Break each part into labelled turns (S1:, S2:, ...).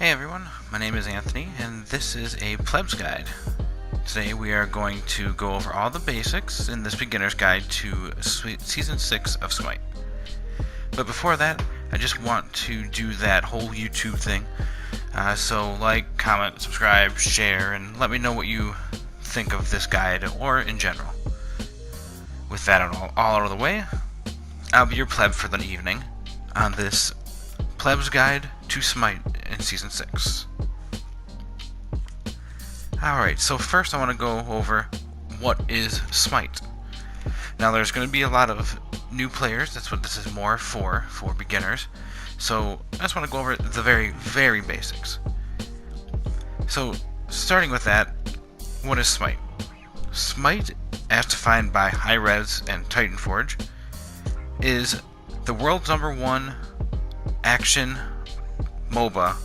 S1: Hey everyone, my name is Anthony, and this is a Plebs Guide. Today we are going to go over all the basics in this beginner's guide to Season 6 of Smite. But before that, I just want to do that whole YouTube thing. So like, comment, subscribe, share, and let me know what you think of this guide, or in general. With that all out of the way, I'll be your pleb for the evening on this Plebs Guide to Smite in Season 6. Alright, so first I want to go over what is Smite. Now there's going to be a lot of new players, that's what this is more for beginners. So I just want to go over the very basics. So starting with that, what is Smite? Smite, as defined by Hi-Rez and Titanforge, is the world's #1 action MOBA,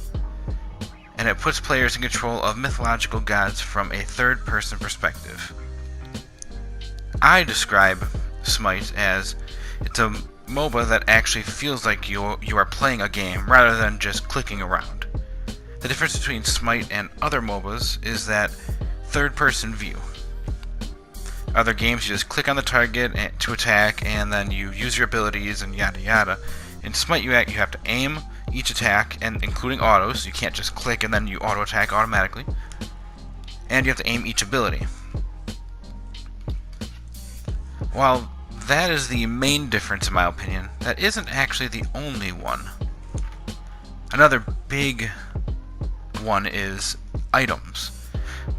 S1: and it puts players in control of mythological gods from a third-person perspective. I describe Smite as it's a MOBA that actually feels like you are playing a game rather than just clicking around. The difference between Smite and other MOBAs is that third-person view. Other games, you just click on the target to attack, and then you use your abilities and yada yada. In Smite, you have to aim each attack, and including autos. You can't just click and then you auto attack automatically. And you have to aim each ability. While that is the main difference, in my opinion, that isn't actually the only one. Another big one is items.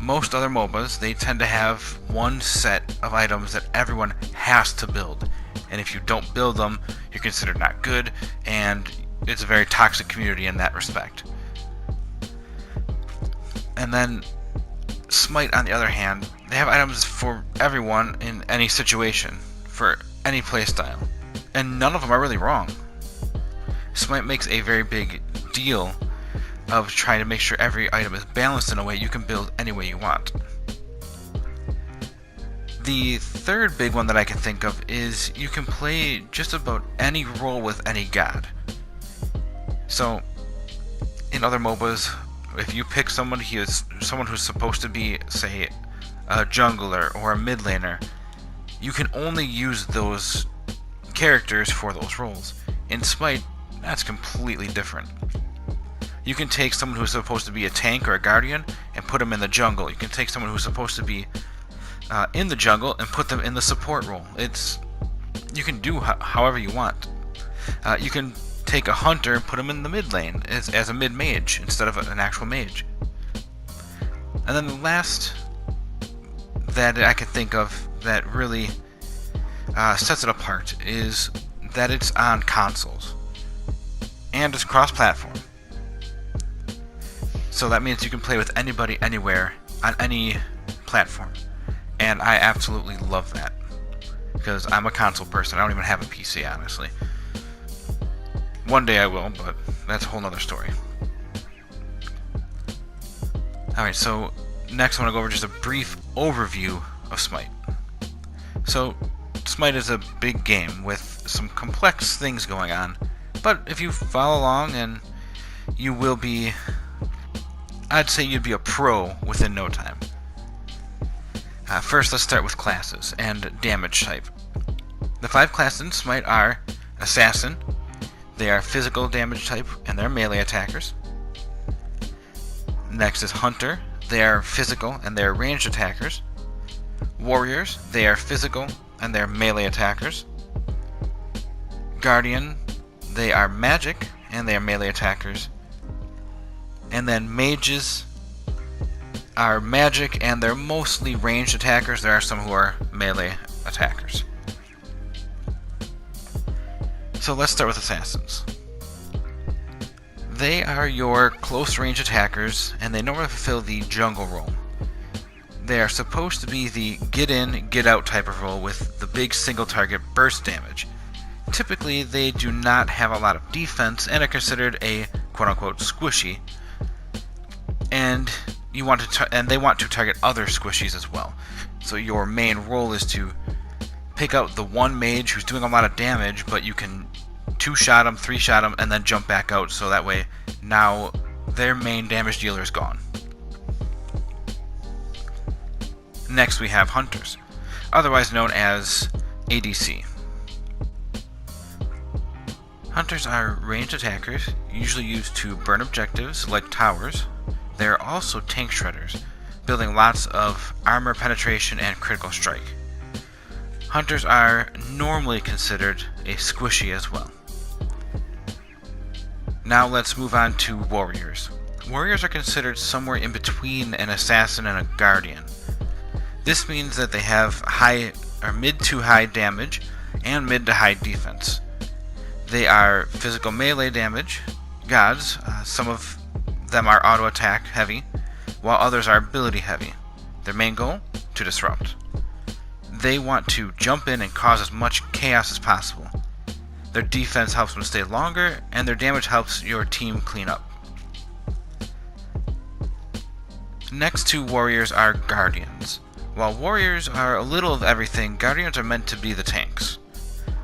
S1: Most other MOBAs, they tend to have one set of items that everyone has to build. And if you don't build them, you're considered not good, and it's a very toxic community in that respect. And then Smite, on the other hand, they have items for everyone in any situation, for any playstyle, and none of them are really wrong. Smite makes a very big deal of trying to make sure every item is balanced in a way you can build any way you want. The third big one that I can think of is you can play just about any role with any god. So, in other MOBAs, if you pick someone who's supposed to be, say, a jungler or a mid laner, you can only use those characters for those roles. In Smite, that's completely different. You can take someone who's supposed to be a tank or a guardian and put them in the jungle. You can take someone who's supposed to be in the jungle and put them in the support role. You can do however you want. You can take a hunter and put him in the mid lane as a mid mage instead of an actual mage. And then the last that I can think of that really sets it apart is that it's on consoles and it's cross-platform. So that means you can play with anybody, anywhere, on any platform. And I absolutely love that. Because I'm a console person. I don't even have a PC, honestly. One day I will, but that's a whole nother story. Alright, so next I want to go over just a brief overview of Smite. So, Smite is a big game with some complex things going on. But if you follow along, and you will be... I'd say you'd be a pro within no time. First, let's start with classes and damage type. The 5 classes in Smite are Assassin. They are physical damage type, and they're melee attackers. Next is Hunter. They are physical, and they're ranged attackers. Warriors. They are physical, and they're melee attackers. Guardian. They are magic, and they are melee attackers. And then mages are magic, and they're mostly ranged attackers. There are some who are melee attackers. So let's start with assassins. They are your close range attackers, and they normally fulfill the jungle role. They are supposed to be the get in, get out type of role with the big single target burst damage. Typically, they do not have a lot of defense and are considered a quote-unquote squishy. And they want to target other squishies as well. So your main role is to pick out the one mage who's doing a lot of damage, but you can 2-shot him, 3-shot him, and then jump back out, so that way now their main damage dealer is gone. Next we have Hunters, otherwise known as ADC. Hunters are ranged attackers, usually used to burn objectives like towers. They are also tank shredders, building lots of armor penetration and critical strike. Hunters are normally considered a squishy as well. Now let's move on to Warriors. Warriors are considered somewhere in between an assassin and a guardian. This means that they have mid to high damage and mid to high defense. They are physical melee damage gods. Some of them are auto attack heavy, while others are ability heavy. Their main goal? To disrupt. They want to jump in and cause as much chaos as possible. Their defense helps them stay longer, and their damage helps your team clean up. Next to Warriors are Guardians. While Warriors are a little of everything, Guardians are meant to be the tanks.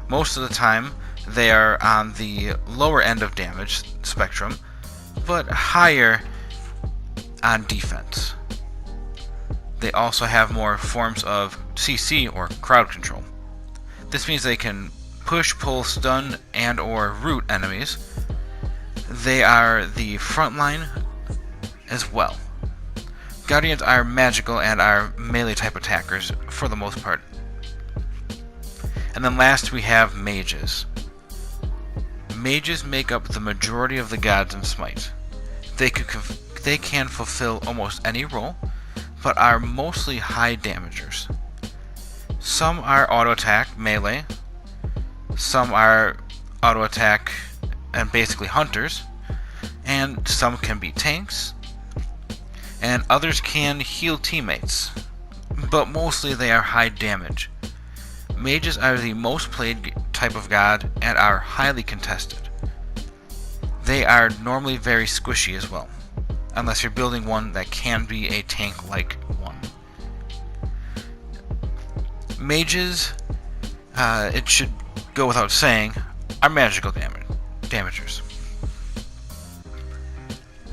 S1: Most of the time, they are on the lower end of damage spectrum, but higher on defense. They also have more forms of CC, or crowd control. This means they can push, pull, stun, and or root enemies. They are the front line as well. Guardians are magical and are melee type attackers for the most part. And then last we have Mages. Mages make up the majority of the gods in Smite. They can fulfill almost any role, but are mostly high damagers. Some are auto attack melee, some are auto attack and basically hunters, and some can be tanks, and others can heal teammates, but mostly they are high damage. Mages are the most played type of god and are highly contested. They are normally very squishy as well, unless you're building one that can be a tank-like one. Mages, it should go without saying, are magical damagers.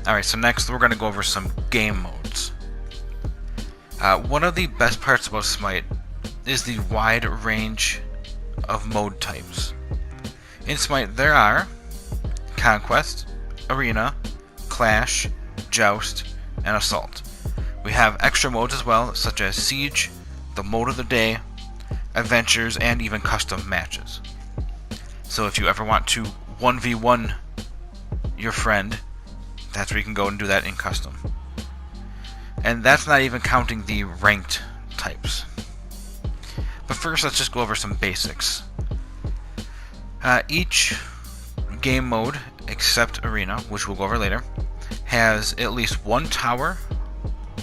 S1: Alright, so next we're going to go over some game modes. One of the best parts about Smite is the wide range of mode types. In Smite there are Conquest, Arena, Clash, Joust, and Assault. We have extra modes as well, such as Siege, the mode of the day, Adventures, and even custom matches. So if you ever want to 1v1 your friend, that's where you can go and do that in custom. And that's not even counting the ranked types. But first, let's just go over some basics. Each game mode, except Arena, which we'll go over later, has at least one tower,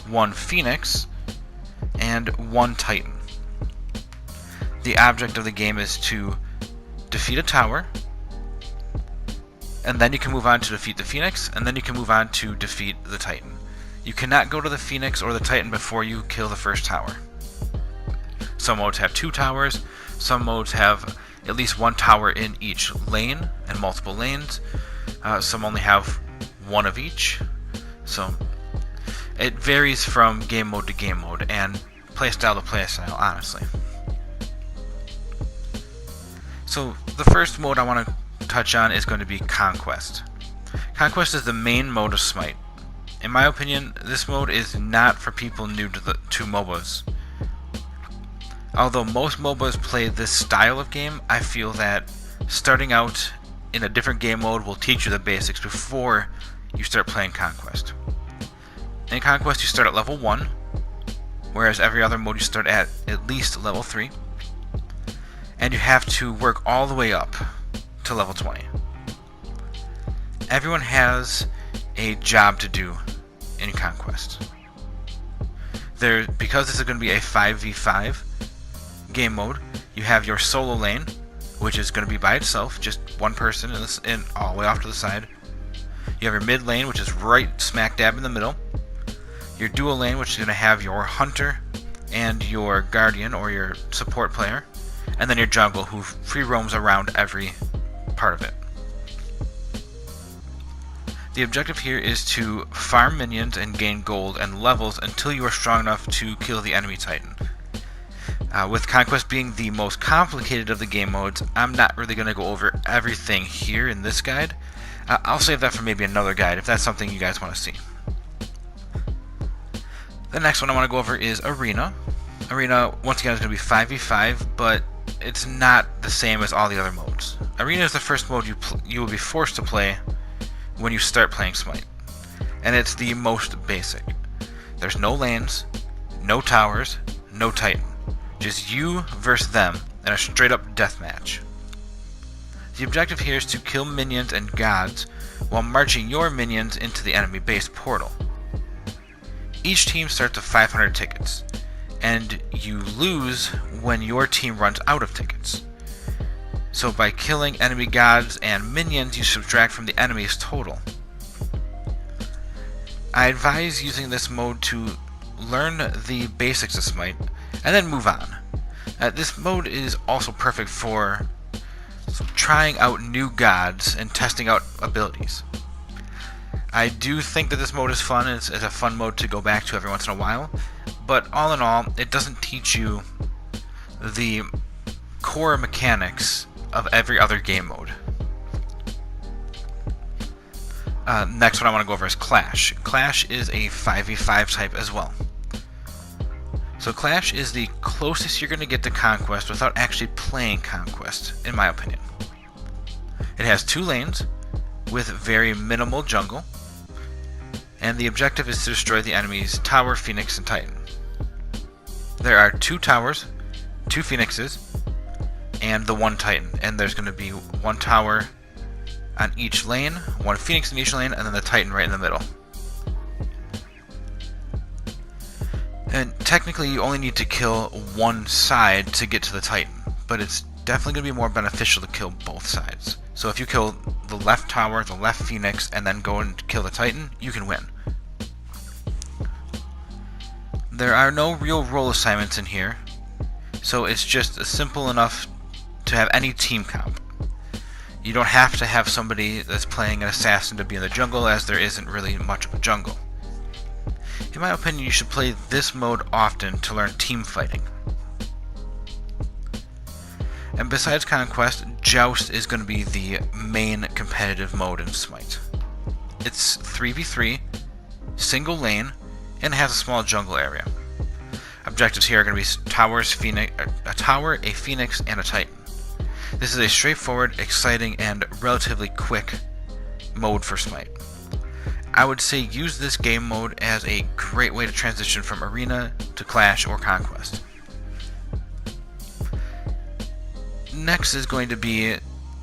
S1: one phoenix, and one titan. The object of the game is to defeat a tower, and then you can move on to defeat the phoenix, and then you can move on to defeat the titan. You cannot go to the phoenix or the titan before you kill the first tower. Some modes have 2 towers, some modes have at least 1 tower in each lane and multiple lanes. Some only have 1 of each. So it varies from game mode to game mode and playstyle to playstyle, honestly. So the first mode I want to touch on is going to be Conquest. Conquest is the main mode of Smite. In my opinion, this mode is not for people new to MOBAs. Although most MOBAs play this style of game, I feel that starting out in a different game mode will teach you the basics before you start playing Conquest. In Conquest you start at level 1, whereas every other mode you start at least level 3. And you have to work all the way up to level 20. Everyone has a job to do in Conquest. Because this is going to be a 5v5 game mode, you have your solo lane, which is going to be by itself, just one person all the way off to the side. You have your mid lane, which is right smack dab in the middle. Your dual lane, which is going to have your hunter and your guardian or your support player. And then your jungle, who free roams around every part of it. The objective here is to farm minions and gain gold and levels until you are strong enough to kill the enemy Titan. With Conquest being the most complicated of the game modes, I'm not really going to go over everything here in this guide. I'll save that for maybe another guide if that's something you guys want to see. The next one I want to go over is Arena. Arena, once again, is going to be 5v5, but it's not the same as all the other modes. Arena is the first mode you will be forced to play when you start playing Smite, and it's the most basic. There's no lanes, no towers, no Titan. Just you versus them in a straight up deathmatch. The objective here is to kill minions and gods while marching your minions into the enemy base portal. Each team starts with 500 tickets, and you lose when your team runs out of tickets. So by killing enemy gods and minions, you subtract from the enemy's total. I advise using this mode to learn the basics of Smite and then move on. This mode is also perfect for trying out new gods and testing out abilities. I do think that this mode is fun. It's a fun mode to go back to every once in a while, but all in all, it doesn't teach you the core mechanics of every other game mode. Next one I want to go over is Clash. Clash is a 5v5 type as well. So Clash is the closest you're going to get to Conquest without actually playing Conquest, in my opinion. It has 2 lanes with very minimal jungle, and the objective is to destroy the enemy's Tower, Phoenix, and Titan. There are 2 towers, 2 Phoenixes, and the 1 Titan, and there's going to be 1 tower on each lane, 1 Phoenix in each lane, and then the Titan right in the middle. And technically you only need to kill one side to get to the Titan, but it's definitely going to be more beneficial to kill both sides. So if you kill the left tower, the left Phoenix, and then go and kill the Titan, you can win. There are no real role assignments in here, so it's just simple enough to have any team comp. You don't have to have somebody that's playing an assassin to be in the jungle, as there isn't really much of a jungle. In my opinion, you should play this mode often to learn team fighting. And besides Conquest, Joust is going to be the main competitive mode in Smite. It's 3v3, single lane, and has a small jungle area. Objectives here are going to be towers, a tower, a Phoenix, and a Titan. This is a straightforward, exciting, and relatively quick mode for Smite. I would say use this game mode as a great way to transition from Arena to Clash or Conquest. Next is going to be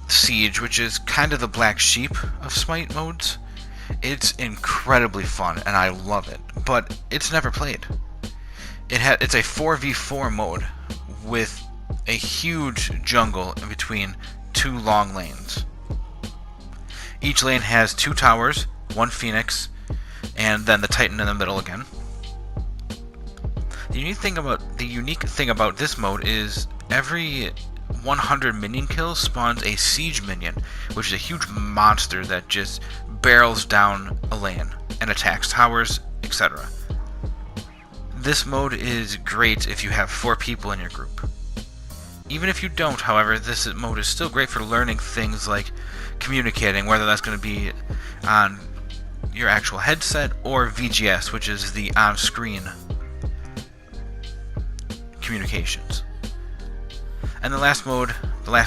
S1: Siege, which is kind of the black sheep of Smite modes. It's incredibly fun, and I love it, but it's never played. It's a 4v4 mode with a huge jungle in between 2 long lanes. Each lane has 2 towers, 1 Phoenix, and then the Titan in the middle again. The unique thing about this mode is every 100 minion kills spawns a siege minion, which is a huge monster that just barrels down a lane and attacks towers, etc. This mode is great if you have 4 people in your group. Even if you don't, however, this mode is still great for learning things like communicating, whether that's going to be on your actual headset or VGS, which is the on-screen communications. And the last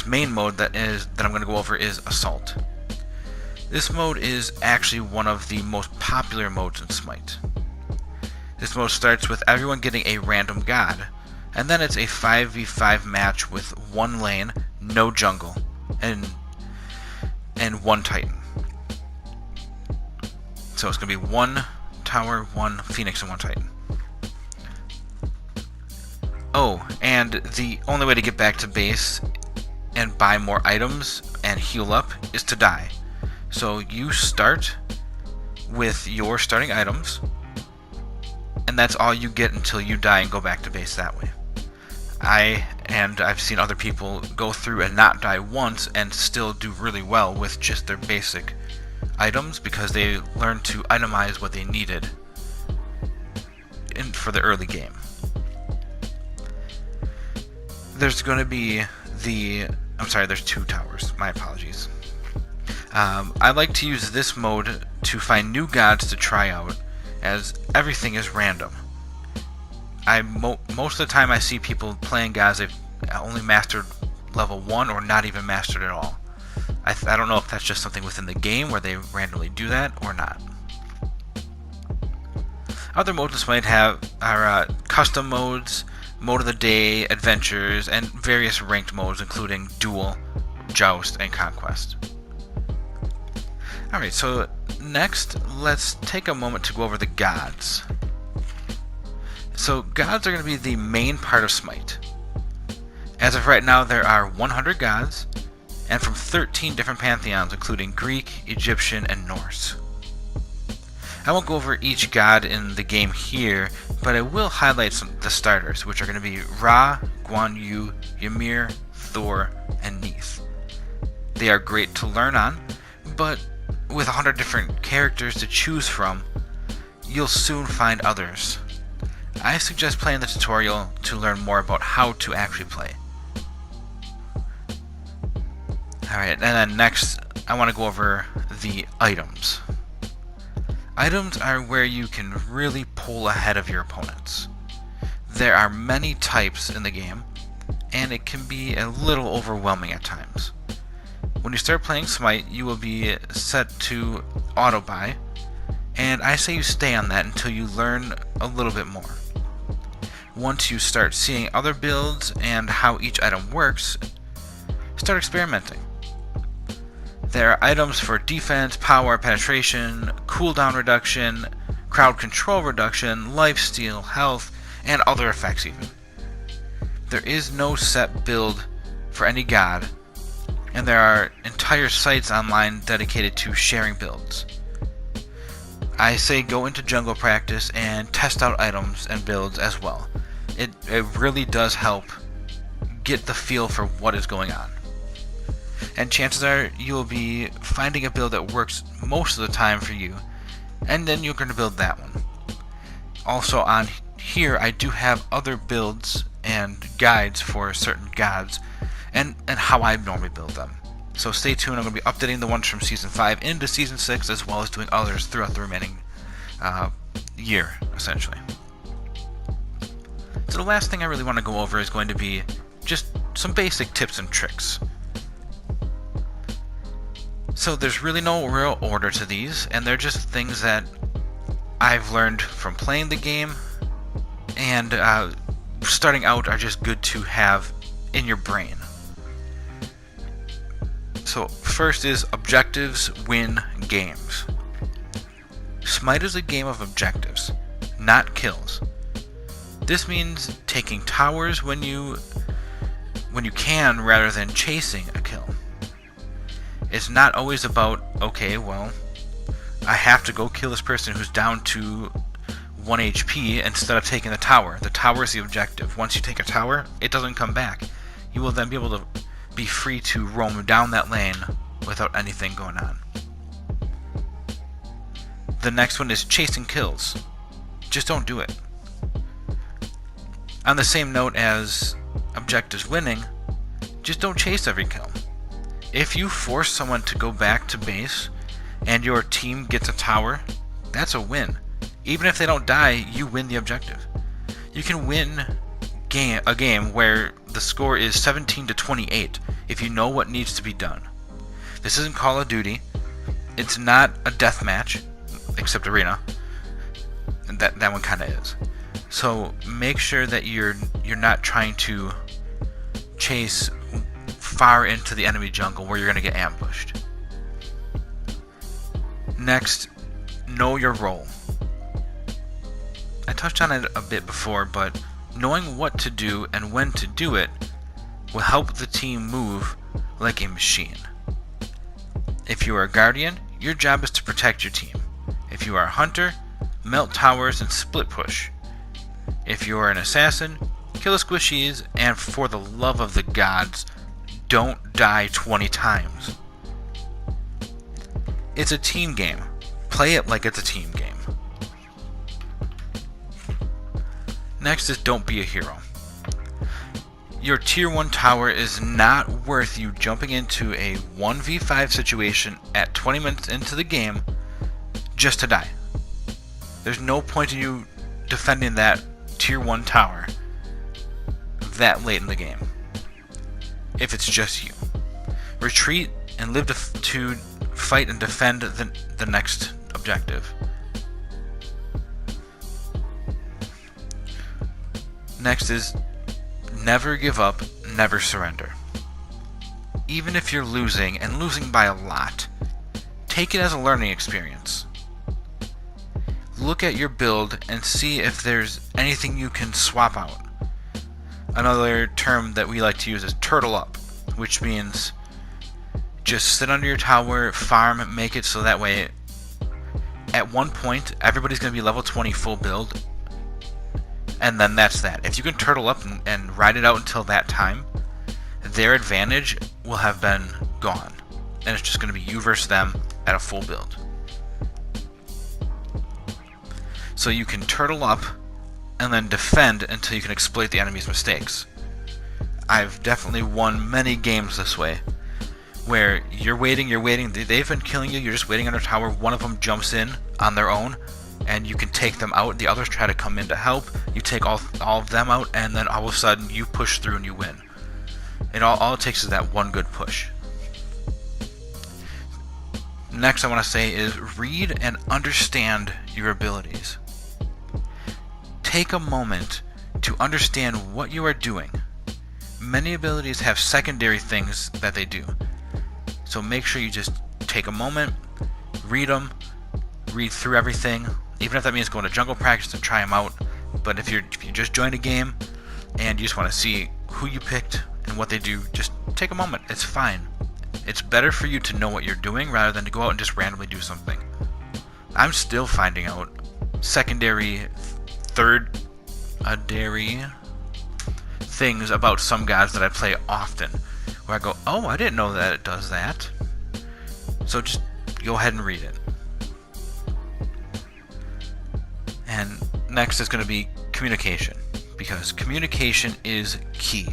S1: main mode that I'm going to go over is Assault. This mode is actually one of the most popular modes in Smite. This mode starts with everyone getting a random god, and then it's a 5v5 match with 1 lane, no jungle, and 1 Titan. So it's going to be 1 tower, 1 Phoenix, and 1 Titan. Oh, and the only way to get back to base and buy more items and heal up is to die. So you start with your starting items, and that's all you get until you die and go back to base that way. I've seen other people go through and not die once and still do really well with just their basic items because they learned to itemize what they needed for the early game. There's going to be there's 2 towers. My apologies. I like to use this mode to find new gods to try out, as everything is random. Most of the time I see people playing gods they've only mastered level 1 or not even mastered at all. I don't know if that's just something within the game where they randomly do that or not. Other modes this might have are custom modes, mode of the day, adventures, and various ranked modes including duel, joust, and conquest. Alright, so next let's take a moment to go over the gods. So gods are going to be the main part of Smite. As of right now there are 100 gods, and from 13 different pantheons including Greek, Egyptian, and Norse. I won't go over each god in the game here, but I will highlight the starters, which are going to be Ra, Guan Yu, Ymir, Thor, and Neith. They are great to learn on, but with 100 different characters to choose from, you'll soon find others. I suggest playing the tutorial to learn more about how to actually play. Alright, and then next I want to go over the items. Items are where you can really pull ahead of your opponents. There are many types in the game, and it can be a little overwhelming at times. When you start playing Smite, you will be set to auto buy, and I say you stay on that until you learn a little bit more. Once you start seeing other builds and how each item works, start experimenting. There are items for defense, power, penetration, cooldown reduction, crowd control reduction, lifesteal, health, and other effects even. There is no set build for any god, and there are entire sites online dedicated to sharing builds. I say go into jungle practice and test out items and builds as well. It really does help get the feel for what is going on. And chances are you'll be finding a build that works most of the time for you, and then you're going to build that one. Also on here I do have other builds and guides for certain gods and how I normally build them. So stay tuned, I'm going to be updating the ones from Season 5 into Season 6 as well as doing others throughout the remaining year, essentially. So the last thing I really want to go over is going to be just some basic tips and tricks. So there's really no real order to these, and they're just things that I've learned from playing the game, and starting out are just good to have in your brain. So first is objectives win games. Smite is a game of objectives, not kills. This means taking towers when you can rather than chasing a kill. It's not always about, okay, well, I have to go kill this person who's down to 1 HP instead of taking the tower. The tower is the objective. Once you take a tower, it doesn't come back. You will then be able to be free to roam down that lane without anything going on. The next one is chasing kills. Just don't do it. On the same note as objectives winning, just don't chase every kill. If you force someone to go back to base and your team gets a tower, that's a win. Even if they don't die, you win the objective. You can win a game where the score is 17-28 if you know what needs to be done. This isn't Call of Duty. It's not a deathmatch, except Arena. And that one kind of is. So make sure that you're not trying to chase far into the enemy jungle where you're going to get ambushed. Next, know your role. I touched on it a bit before, but knowing what to do and when to do it will help the team move like a machine. If you are a guardian, your job is to protect your team. If you are a hunter, melt towers and split push. If you are an assassin, kill the squishies, and for the love of the gods, don't die 20 times. It's a team game. Play it like it's a team game. Next is don't be a hero. Your tier 1 tower is not worth you jumping into a 1v5 situation at 20 minutes into the game just to die. There's no point in you defending that tier 1 tower that late in the game if it's just you. Retreat and live to fight and defend the next objective. Next is never give up, never surrender. Even if you're losing, and losing by a lot, take it as a learning experience. Look at your build and see if there's anything you can swap out. Another term that we like to use is turtle up, which means just sit under your tower, farm, make it so that way at one point everybody's going to be level 20 full build, and then that's that. If you can turtle up and ride it out until that time, their advantage will have been gone, and it's just going to be you versus them at a full build. So you can turtle up and then defend until you can exploit the enemy's mistakes. I've definitely won many games this way, where you're waiting, they've been killing you, you're just waiting under tower, one of them jumps in on their own, and you can take them out, the others try to come in to help, you take all of them out, and then all of a sudden you push through and you win. All it takes is that one good push. Next I want to say is read and understand your abilities. Take a moment to understand what you are doing. Many abilities have secondary things that they do. So make sure you just take a moment, read them, read through everything, even if that means going to jungle practice and try them out. But if you just joined a game and you just want to see who you picked and what they do, just take a moment. It's fine. It's better for you to know what you're doing rather than to go out and just randomly do something. I'm still finding out secondary, third-dary things about some guys that I play often, where I go, oh, I didn't know that it does that. So just go ahead and read it. And next is going to be communication, because communication is key.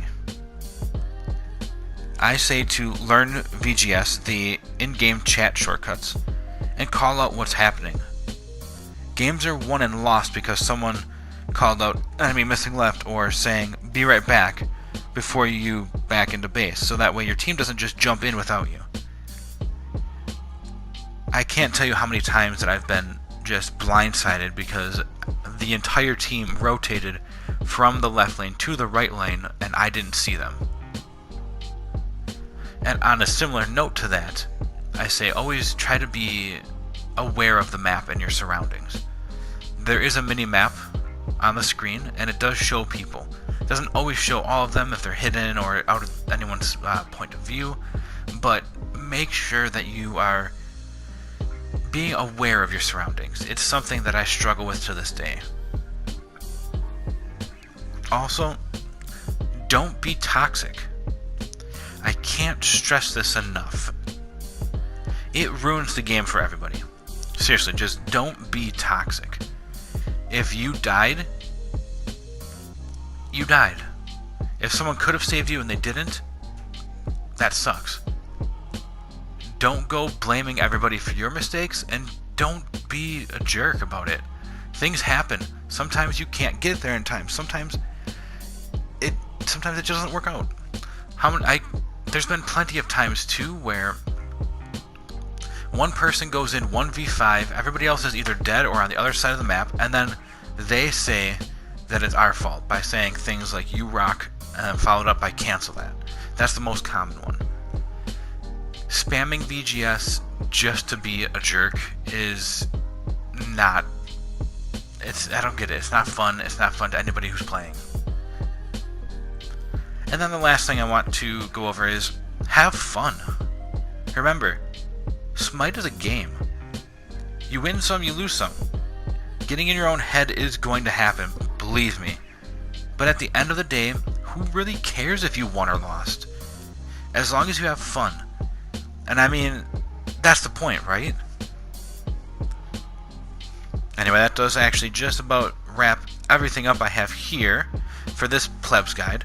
S1: I say to learn VGS, the in-game chat shortcuts, and call out what's happening. Games are won and lost because someone called out enemy missing left or saying be right back before you back into base, so that way your team doesn't just jump in without you. I can't tell you how many times that I've been just blindsided because the entire team rotated from the left lane to the right lane and I didn't see them. And on a similar note to that, I say always try to be aware of the map and your surroundings. There is a mini map on the screen and it does show people. It doesn't always show all of them if they're hidden or out of anyone's point of view, but make sure that you are being aware of your surroundings. It's something that I struggle with to this day. Also, don't be toxic. I can't stress this enough. It ruins the game for everybody. Seriously, just don't be toxic. If you died, you died. If someone could have saved you and they didn't, that sucks. Don't go blaming everybody for your mistakes, and don't be a jerk about it. Things happen. Sometimes you can't get there in time. Sometimes it just doesn't work out. There's been plenty of times too where one person goes in 1v5, everybody else is either dead or on the other side of the map, and then they say that it's our fault by saying things like you rock, and then followed up by cancel that. That's the most common one. Spamming VGS just to be a jerk is not, I don't get it. It's not fun. It's not fun to anybody who's playing. And then the last thing I want to go over is have fun. Remember, Smite is a game. You win some, you lose some. Getting in your own head is going to happen, believe me. But at the end of the day, who really cares if you won or lost? As long as you have fun. And I mean, that's the point, right? Anyway, that does actually just about wrap everything up I have here for this Plebs guide.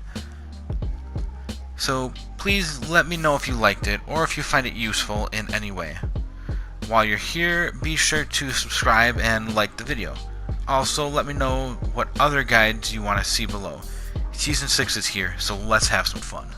S1: So please let me know if you liked it or if you find it useful in any way. While you're here, be sure to subscribe and like the video. Also, let me know what other guides you want to see below. Season 6 is here, so let's have some fun.